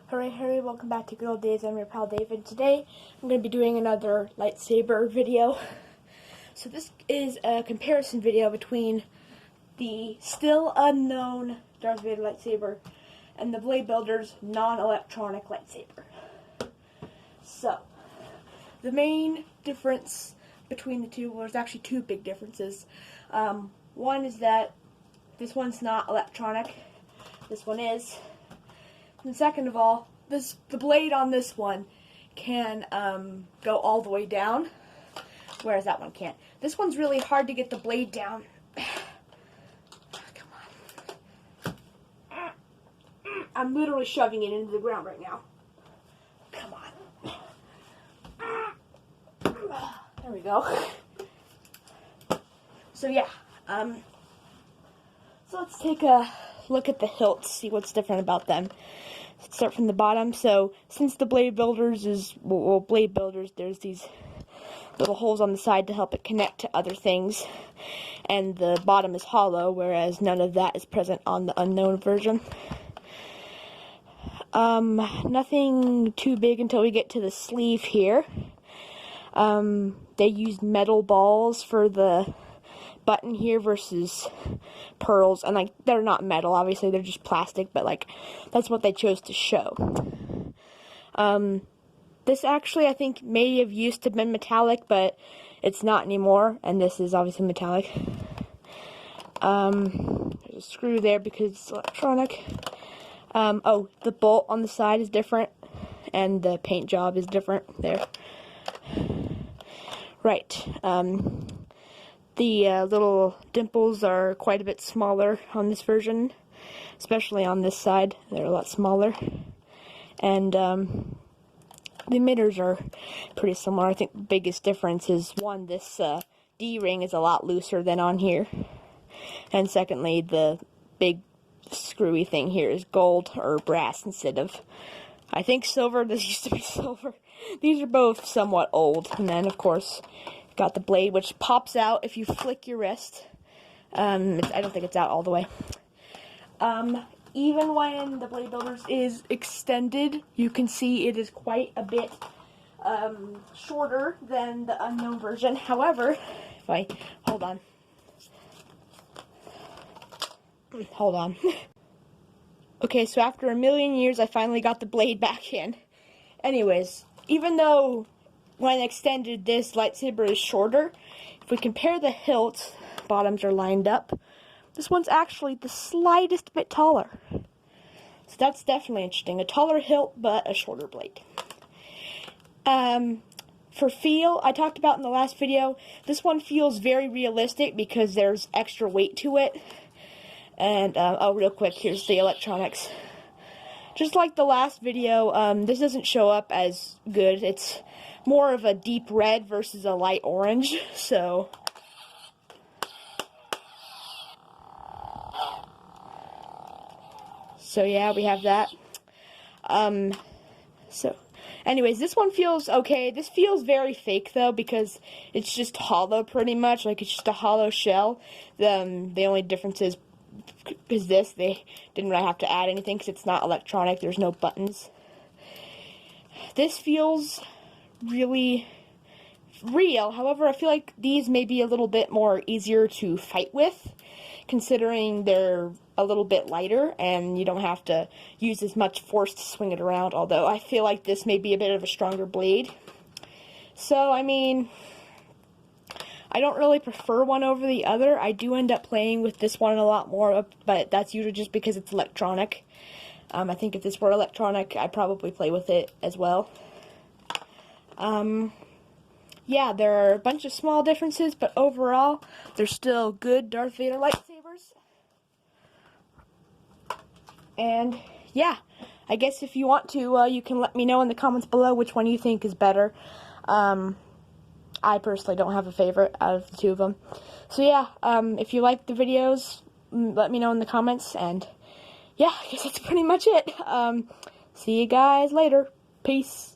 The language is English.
Hooray, welcome back to Good Old Days. I'm your pal David. Today, I'm going to be doing another lightsaber video. So this is a comparison video between the still unknown Darth Vader lightsaber and the Bladebuilders non-electronic lightsaber. So, the main difference between the two, well, there's actually two big differences. One is that this one's not electronic, this one is. And second of all, the blade on this one can go all the way down, whereas that one can't. This one's really hard to get the blade down. Come on. I'm literally shoving it into the ground right now. Come on. There we go. So yeah, so let's take a look at the hilts, see what's different about them. Let's start from the bottom. So since the Bladebuilders is, well, Bladebuilders, there's these little holes on the side to help it connect to other things, and the bottom is hollow, whereas none of that is present on the unknown version. Nothing too big until we get to the sleeve here. They used metal balls for the button here versus pearls, and like they're not metal, obviously they're just plastic, but like that's what they chose to show. This actually I think may have used to been metallic, but it's not anymore, and this is obviously metallic. There's a screw there because it's electronic. Oh, the bolt on the side is different, and the paint job is different there. Right. The little dimples are quite a bit smaller on this version, especially on this side. They're a lot smaller. And the emitters are pretty similar. I think the biggest difference is, one, this D-ring is a lot looser than on here. And secondly, the big screwy thing here is gold or brass instead of, I think, silver. This used to be silver. These are both somewhat old. And then, of course, got the blade, which pops out if you flick your wrist. I don't think it's out all the way. Even when the Bladebuilders is extended, you can see it is quite a bit shorter than the unknown version. However, if I hold on. Okay, so after a million years, I finally got the blade back in. Anyways, even though when extended, this lightsaber is shorter, if we compare the hilts, bottoms are lined up, this one's actually the slightest bit taller. So that's definitely interesting. A taller hilt, but a shorter blade. For feel, I talked about in the last video, this one feels very realistic because there's extra weight to it. And, oh, real quick, here's the electronics. Just like the last video, this doesn't show up as good. It's more of a deep red versus a light orange, so yeah, we have that. So anyways, this one feels okay. This feels very fake though, because it's just hollow pretty much, like it's just a hollow shell. The only difference is because they didn't really have to add anything because it's not electronic, there's no buttons. This feels really real. However, I feel like these may be a little bit more easier to fight with, considering they're a little bit lighter and you don't have to use as much force to swing it around, although I feel like this may be a bit of a stronger blade. So, I mean, I don't really prefer one over the other. I do end up playing with this one a lot more, but that's usually just because it's electronic. I think if this were electronic, I'd probably play with it as well. Yeah, there are a bunch of small differences, but overall, they're still good Darth Vader lightsabers. And, yeah, I guess if you want to, you can let me know in the comments below which one you think is better. I personally don't have a favorite out of the two of them. So, yeah, if you like the videos, let me know in the comments, and, yeah, I guess that's pretty much it. See you guys later. Peace.